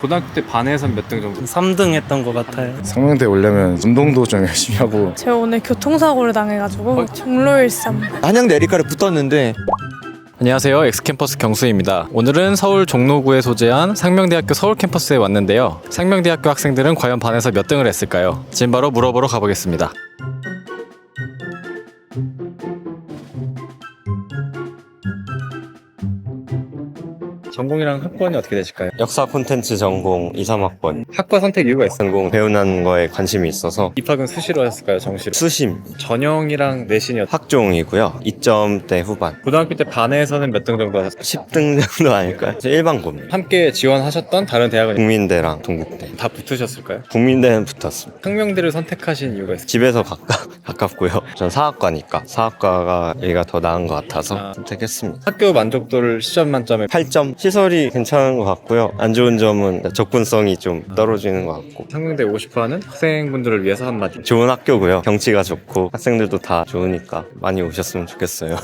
고등학교 때 반에선 몇 등 정도? 3등 했던 것 같아요. 상명대 오려면 운동도 좀 열심히 하고. 제가 오늘 교통사고를 당해가지고 종로일삼. 한양대 에리카를 붙었는데. 안녕하세요, 엑스캠퍼스 경수입니다. 오늘은 서울 종로구에 소재한 상명대학교 서울 캠퍼스에 왔는데요. 상명대학교 학생들은 과연 반에서 몇 등을 했을까요? 지금 바로 물어보러 가보겠습니다. 전공이랑 학번이 어떻게 되실까요? 역사 콘텐츠 전공 2, 3학번. 학과 선택 이유가 있어요? 전공 배우는 거에 관심이 있어서 입학은 수시로 하셨을까요? 정시로? 수심 전형이랑 내신이 학종이고요. 2점대 후반. 고등학교 때 반에서는 몇 등 정도 하셨어요? 10등 정도 아닐까요? 일반 고민. 함께 지원하셨던 다른 대학은 국민대랑 동국대. 다 붙으셨을까요? 국민대는 붙었습니다. 상명대를 선택하신 이유가 있어요? 집에서 가깝고요. 전 사학과니까 사학과가 여기가 더 나은 것 같아서 아. 선택했습니다. 학교 만족도를 10점 만점에 8점. 시설이 괜찮은 것 같고요. 안 좋은 점은 접근성이 좀 떨어지는 것 같고. 상명대 오고 싶어하는 학생분들을 위해서 한마디. 좋은 학교고요. 경치가 좋고 학생들도 다 좋으니까 많이 오셨으면 좋겠어요.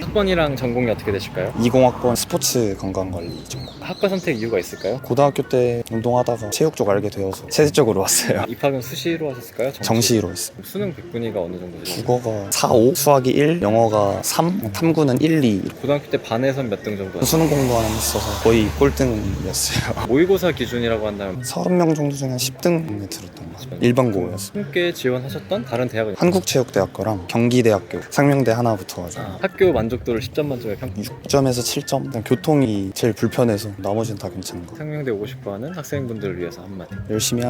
학번이랑 전공이 어떻게 되실까요? 20학번 스포츠 건강관리 전공. 학과 선택 이유가 있을까요? 고등학교 때 운동하다가 체육 쪽 알게 되어서 체대 쪽으로 왔어요. 입학은 수시로 하셨을까요? 정시로 했어요. 수능 백분위가 어느 정도 되세요? 국어가 4, 5, 수학이 1, 영어가 3, 탐구는 1, 2. 고등학교 때 반에선 몇 등 정도 하셨어요? 수능 공부하는 데 있어서 거의 꼴등이었어요. 모의고사 기준이라고 한다면 30명 정도 중에 한 10등에 들었던 것 같아요. 일반고였어요. 함께 지원하셨던 다른 대학은? 한국체육대학교랑 경기대학교, 상명대 하나 붙어가지고 학교 만족도를 10점 만점에 평균. 6점에서 7점? 일단 교통이 제일 불편해서 나머지는 다 괜찮은 것 같아요. 상명대 오고 싶어하는 학생분들을 위해서 한마디. 열심히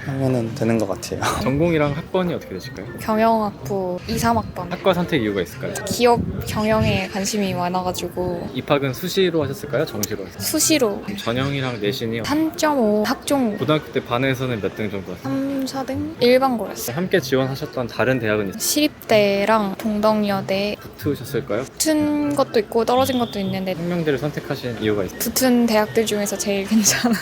하면은 되는 것 같아요. 전공이랑 학번이 어떻게 되실까요? 경영학부 2, 3학번. 학과 선택 이유가 있을까요? 기업 경영에 관심이 많아가지고 입학은 수시로 하셨을까요? 정시로 하셨을까요? 수시로 전형이랑 내신이 3.5 학종 고등학교 때 반에서는 몇 등 정도 하셨어요? 3, 4등 일반고였어요. 함께 지원하셨던 다른 대학은 있어요? 시립대랑 동덕여대 붙으셨을까요? 붙은 것도 있고 떨어진 것도 있는데 상명대를 선택하신 이유가 있어요? 붙은 대학들 중에서 제일 괜찮아.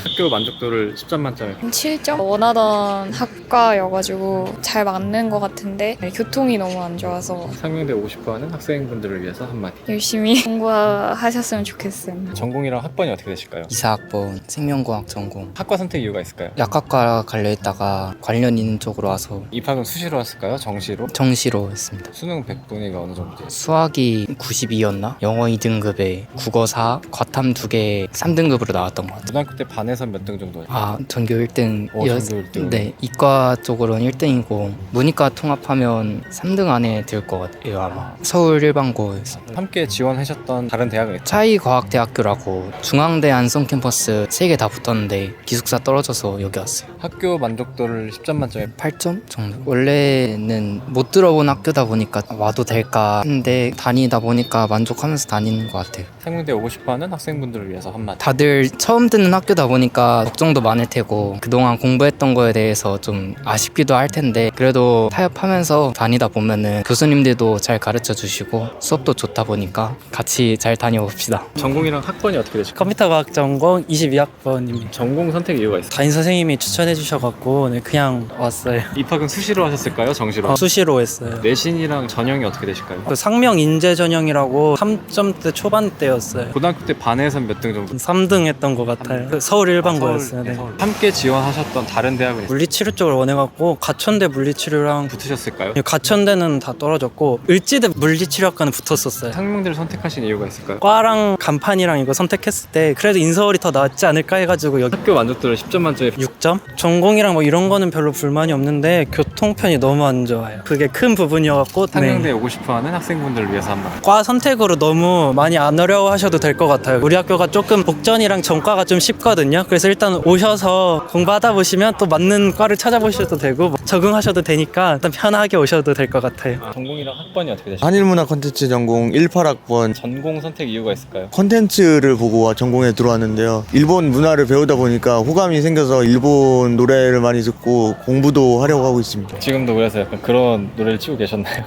학교 만족도를 10점 만점에 7점? 원하던 학과여가지고 잘 맞는 것 같은데 교통이 너무 안 좋아서 상명대 오고 싶어하는 학생분들을 위해서 한마디. 열심히 공부하셨으면 좋겠어요. 전공이랑 학번이 어떻게 되실까요? 2사학번 생명과학 전공. 학과 선택 이유가 있을까요? 약학과 가려 했다가 관련 있는 쪽으로 와서 입학은 수시로 하실까요? 정시로? 정시로 했습니다. 수능 백분위가 어느 정도 돼요? 수학이 92였나? 영어 2등급에 국어 4, 과탐 2개 3등급으로 나왔던 것 같아요. 고등학교 때 반에서 몇 등 정도 하셨어요? 아, 전교 1등. 전교 1등. 네, 이과 쪽으로는 1등이고 문이과 통합하면 3등 안에 들 것 같아요, 아마. 서울 일반고에서. 함께 지원하셨던 다른 대학은 있어요? 차이과학대학교라고 중앙대 안성 캠퍼스 3개 다 붙었는데 기숙사 떨어져서 여기 왔어요. 학교 만족도를 10점 만점에 8점 정도? 원래는 못 들어본 학교다 보니까 와도 될까 했는데 다니다 보니까 만족하면서 다니는 것 같아요. 상명대 오고 싶어하는 학생분들을 위해서 한마디. 다들 처음 듣는 학교다 보니까 걱정도 많을 테고 그동안 공부했던 거에 대해서 좀 아쉽기도 할 텐데 그래도 타협하면서 다니다 보면은 교수님들도 잘 가르쳐 주시고 수업도 좋다 보니까 같이 잘 다녀봅시다. 전공이랑 학번이 어떻게 되실까요? 컴퓨터과학 전공 22학번입니다. 전공 선택 이유가 있어요? 담임 선생님이 추천해 주셔갖고 네, 그냥 왔어요. 입학은 수시로 하셨을까요? 정시로? 수시로 했어요. 내신이랑 전형이 어떻게 되실까요? 그 상명 인재 전형이라고 3점대 초반대였어요. 고등학교 때 반에선 몇 등 정도? 3등 했던 것 같아요. 그 서울 일반고였어요. 네. 함께 지원하셨던 다른 대학은 있어요? 물리치료 쪽을 원해갖고 가천대 물리치료랑 붙으셨을까요? 가천대는 다 떨어졌고 을지대 물리치료학과는 붙었었어요. 상명대를 선택하신 이유가 있을까요? 과랑 간판이랑 이거 선택했을 때 그래도 인서울이 더 낫지 않을까 해가지고 여기 학교 만족도를 10점 만점에 6점? 전공이랑 뭐 이런 거는 별로 불만이 없는데 교통편이 너무 안 좋아요. 그게 큰 부분이어갖고 상명대에 오고 싶어하는 학생분들을 위해서 한번. 과 선택으로 너무 많이 안 어려워하셔도 될 것 같아요. 우리 학교가 조금 복전이랑 전과가 좀 쉽거든요. 그래서 일단 오셔서 공부하다 보시면 또 맞는 과를 찾아보셔도 되고 뭐 적응하셔도 되니까 일단 편하게 오셔도 될 것 같아요. 전공이랑 학번이 어떻게 되실까요? 한일문화 콘텐츠 전공 18학번. 전공 선택 이유가 있을까요? 콘텐츠를 보고 전공에 들어왔는데요. 일본 문화를 배우다 보니까 호감이 생겨서 일본 노래를 많이 듣고 공부도 하려고 하고 있습니다. 지금도 그래서 약간 그런 노래를 치고 계셨나요?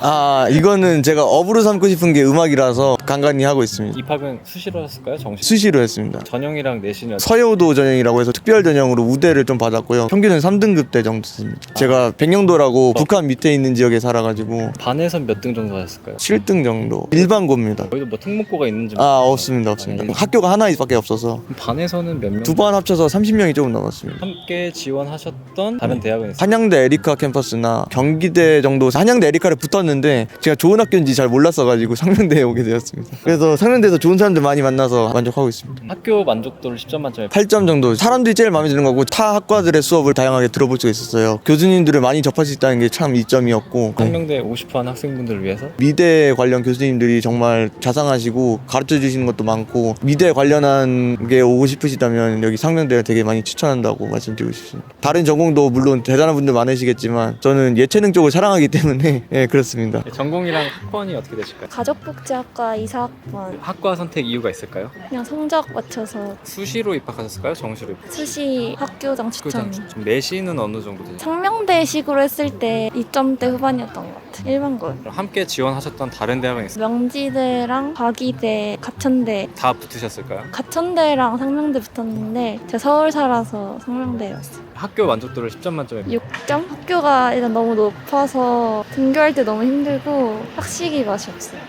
이거는 제가 업으로 삼고 싶은 게 음악이라서 간간히 하고 있습니다. 입학은 수시로 하셨을까요? 정시? 수시로 했습니다. 전형이랑 내신이 서여우도 전형이라고 해서 특별 전형으로 우대를 좀 받았고요. 평균은 3등급 대 정도 없었습니다. 제가 백령도라고 북한 밑에 있는 지역에 살아가지고 반에서 몇 등 정도 하셨을까요? 7등 정도. 일반고입니다. 여기도 뭐 특목고가 있는지 없습니다. 학교가 하나밖에 없어서 반에서는 몇 명? 두 반 합쳐서 30명이 조금 넘었습니다. 함께 지원하셨던 다른 대학은 있어요? 한양대 에리카 캠퍼스나 경기대 정도 한양대 에리카를 붙었는데 제가 좋은 학교인지 잘 몰랐어가지고 상명대에 오게 되었습니다. 그래서 상명대에서 좋은 사람들 많이 만나서 만족하고 있습니다. 학교 만족도를 10점 만점에 8점 정도. 사람들이 제일 마음에 드는 거고 타 학과들의 수업을 다양하게 들어볼 수가 있었어요. 교수님들을 많이 접할 수 있다는 게 참 이점이었고 상명대 오고 싶어하는 학생분들을 위해서 미대 관련 교수님들이 정말 자상하시고 가르쳐 주시는 것도 많고 미대 관련한 게 오고 싶으시다면 여기 상명대를 되게 많이 추천한다고 말씀드리고 싶습니다. 다른 전공도 물론 대단한 분들 많으시겠지만 저는 예체능 쪽을 사랑하기 때문에 그렇습니다. 전공이랑 학번이 어떻게 되실까요? 가족복지학과 이사학번. 학과 선택 이유가 있을까요? 그냥 성적 맞춰서 수시로 입학하셨을까요? 정시로 입학? 수시 학교장 추천. 좀 내신은 어느 정도 되죠? 상명대식으로 했을 때 2점대 후반이었던 것 같아. 일반고. 그럼 함께 지원하셨던 다른 대학은 있어요? 명지대랑 과기대, 가천대. 다 붙으셨을까요? 가천대랑 상명대 붙었는데 제가 서울 살아서 상명대였어요. 학교 만족도를 10점 만점에 6점? 학교가 일단 너무 높아서 등교할 때 너무 힘들고 학식이 맛이 없어요.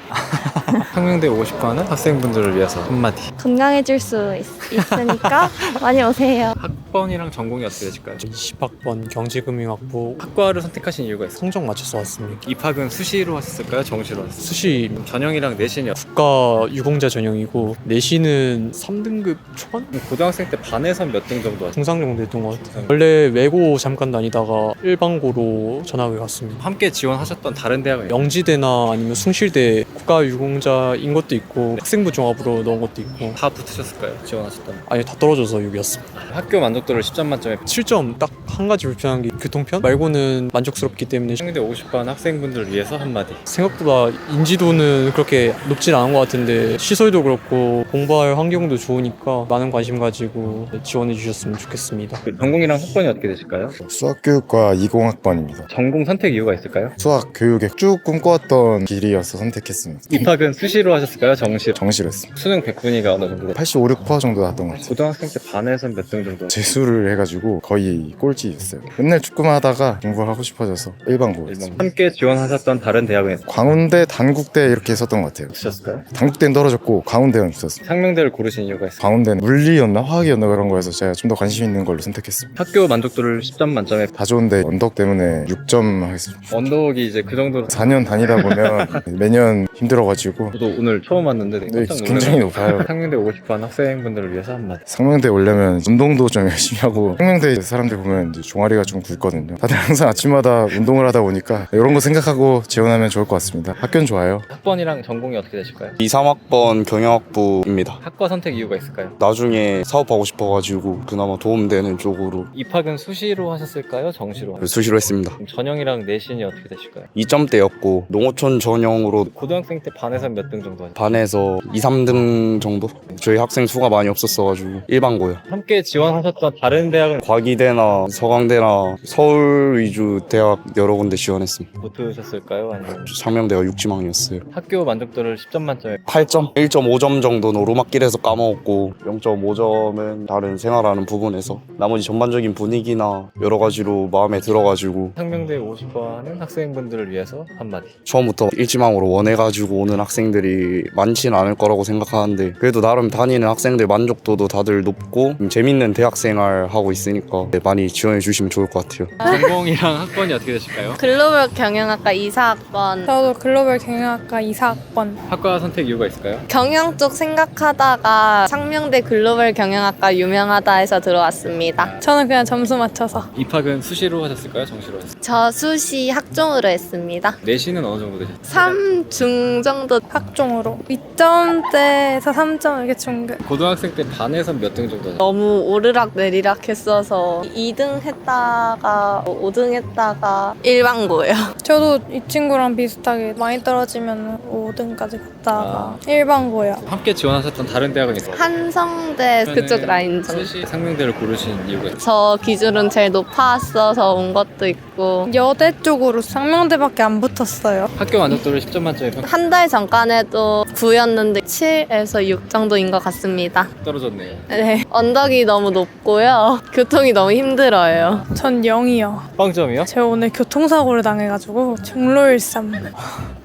상명대 오고 싶어하는 학생분들을 위해서 한마디. 건강해질 수 있으니까 많이 오세요. 학번이랑 전공이 어떻게 되실까요? 20학번 경제금융학부. 학과를 선택하신 이유가 있어요? 성적 맞춰서 왔습니다. 입학은 수시로 하셨을까요? 정시로 하셨을까요? 수시 전형이랑 내신이 국가 유공자 전형이고 내신은 3등급 초반? 고등학생 때 반에서 몇 등 정도 하셨어요? 중상 정도 했던 것 같아요. 원래 외고 잠깐 다니다가 일반고로 전학을 갔습니다. 함께 지원하셨던 다른 대학은 있어요? 영지대나 아니면 숭실대 국가 유공자인 것도 있고 학생부 종합으로 넣은 것도 있고 다 붙으셨을까요? 지원하셨던 아니 다 떨어져서 6이었습니다. 학교 만족도를 10점 만점에 7점 딱 한 가지 불편한 게 교통편 말고는 만족스럽기 때문에 상대 오고 싶어하는 학생분들을 위해서 한마디. 생각보다 인지도는 그렇게 높진 않은 것 같은데 시설도 그렇고 공부할 환경도 좋으니까 많은 관심 가지고 지원해 주셨으면 좋겠습니다. 전공이랑 학번이 어떻게 되실까요? 수학교육과 20학번입니다. 전공 선택 이유가 있을까요? 수학 교육에 쭉 꿈꿔왔던 길이어서 선택했습니다. 입학은 수시로 하셨을까요? 정시로? 정시로 했습니다. 수능 100분위가 어느 정도? 85, 6% 정도 나왔던 것 같아요. 고등학생 때 반에서 몇 등 정도? 재수를 해가지고 거의 꼴찌였어요. 맨날 축구만 하다가 공부를 하고 싶어져서 일반고였어요. 함께 지원하셨던 다른 대학은 광운대, 단국대 이렇게 했었던 것 같아요. 붙으셨을까요? 단국대는 떨어졌고 광운대는 붙었어요. 상명대를 고르신 이유가 있어요? 광운대는 물리였나 화학이었나 그런 거여서 제가 좀 더 관심 있는 걸로 선택했습니다. 학교 만족도를 10점 만점에 다 좋은데 언덕 때문에 6점 하겠습니다. 언덕이 이제 그 정도로 4년 다니다 보면 매년 힘들어가지고 저도 오늘 처음 왔는데 네, 깜짝 굉장히 놀라서 높아요. 상명대 오고 싶어하는 학생분들을 위해서 한마디. 상명대 오려면 운동도 좀 열심히 하고 상명대 사람들 보면 이제 종아리가 좀 굵거든요. 다들 항상 아침마다 운동을 하다 보니까 이런 거 생각하고 지원하면 좋을 것 같습니다. 학교는 좋아요. 학번이랑 전공이 어떻게 되실까요? 2, 3학번 경영학부입니다. 학과 선택 이유가 있을까요? 나중에 사업하고 싶어가지고 그나마 도움되는 쪽으로 입학은 수시로 하셨을까요? 정시로 하셨을까요? 수시로 했습니다. 그럼 전형이랑 내신이 어떻게 되실까요? 2점대였고 농어촌 전형으로 고등학생 때 반에서 몇 등 정도 하셨어요? 반에서 2, 3등 정도? 저희 학생 수가 많이 없었어가지고 일반고요. 함께 지원하셨던 다른 대학은 과기대나 서강대나 서울 위주 대학 여러 군데 지원했습니다. 붙으셨을까요? 아니면 상명대가 6지망이었어요. 학교 만족도를 10점 만점에 8점? 1.5점 정도는 오르막길에서 까먹었고 0.5점은 다른 생활하는 부분에서 나머지 전반적인 분위기나 여러 가지로 마음에 들어가지고 상명대 오고 싶어하는 학생분들을 위해서 한마디. 처음부터 일지망으로 원해가지고 오는 학생들이 많지는 않을 거라고 생각하는데 그래도 나름 다니는 학생들 만족도도 다들 높고 재밌는 대학생활 하고 있으니까 많이 지원해 주시면 좋을 것 같아요. 전공이랑 학번이 어떻게 되실까요? 글로벌 경영학과 이사학번. 저도 글로벌 경영학과 이사학번. 학과 선택 이유가 있을까요? 경영 쪽 생각하다가 상명대 글로벌 경영학과 유명하다 해서 들어왔습니다. 저는 그냥 점수 맞춰서. 입학은 수시로 하셨을까요? 정시로 하셨을까요? 저 수시 학종으로 했습니다. 내신은 어느 정도 되셨어요? 3중 정도. 학종으로 2점대에서 3점 이렇게 중급. 고등학생 때 반에서 몇 등 정도 하셨어요? 너무 오르락 내리락 했어서 2등 했다가 5등 했다가 일반고예요. 저도 이 친구랑 비슷하게 많이 떨어지면 5등까지 갔다가 일반고요. 함께 지원하셨던 다른 대학은 있어요? 한성대 그쪽 라인 정도. 수시 상명대를 고르신 이유가 있어요? 저 기준은 제일 높았어서 온 것도 있고 여대 쪽으로 상명대밖에 안 붙었어요. 학교 만족도를 10점 만점에 평 한 달 전간에도 9였는데 7에서 6 정도인 것 같습니다. 떨어졌네요. 네, 언덕이 너무 높고 없고요. 교통이 너무 힘들어요. 전 0이요. 빵점이요? 제가 오늘 교통사고를 당해가지고 종로일삼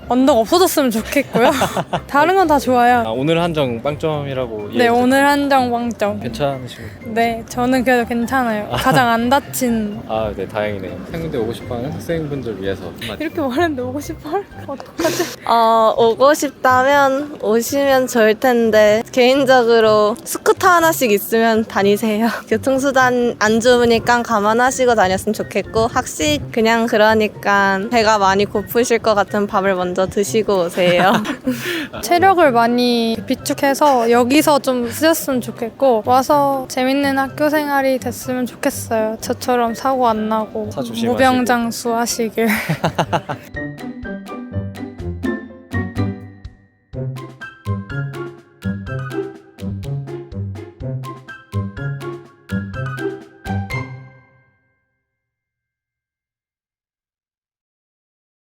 언덕 없어졌으면 좋겠고요. 다른 건 다 좋아요. 오늘 한정 빵점이라고 네, 오늘 한정 빵점. 괜찮으신가요? 네, 저는 그래도 괜찮아요. 가장 안 다친. 네, 다행이네요. 상명대 오고 싶어하는 학생분들 위해서 한마디. 이렇게 말했는데 오고 싶어요? 어떡하지? 오고 싶다면 오시면 좋을 텐데 개인적으로 스쿠터 하나씩 있으면 다니세요. 교통수단 안 좋으니까 감안하시고 다녔으면 좋겠고 학식 그냥 그러니까 배가 많이 고프실 것 같은 밥을 먼저 드시고 오세요. 체력을 많이 비축해서 여기서 좀 쓰셨으면 좋겠고 와서 재밌는 학교 생활이 됐으면 좋겠어요. 저처럼 사고 안 나고 차 조심하시고. 무병장수 하시길.